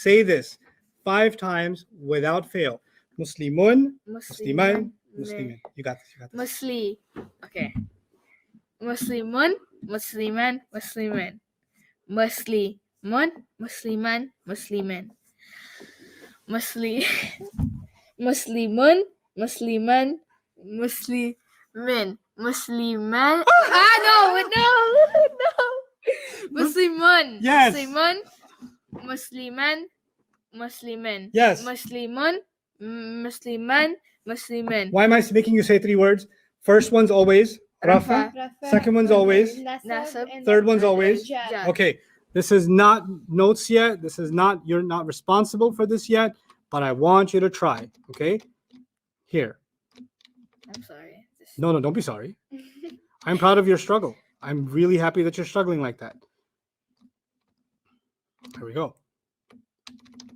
say this 5 times without fail. Muslimun, Musliman, Muslimin. You got this. You got this. Musli. Okay. Muslimun, Musliman, Muslimin. Muslimun, Musliman, Muslimin. Muslimun, Musliman, Muslimin. Musliman. No. Muslimun. Yes. Muslimun. Musliman. Muslimin. Yes. Muslimun. Musliman. Muslimin. Why am I making you say 3 words? First one's always Rafa. Second one's always. Nasab. Third one's always. Jar. Okay. This is not notes yet. This is not, you're not responsible for this yet, but I want you to try. Okay? Here. I'm sorry. No, don't be sorry. I'm proud of your struggle. I'm really happy that you're struggling like that. Here we go.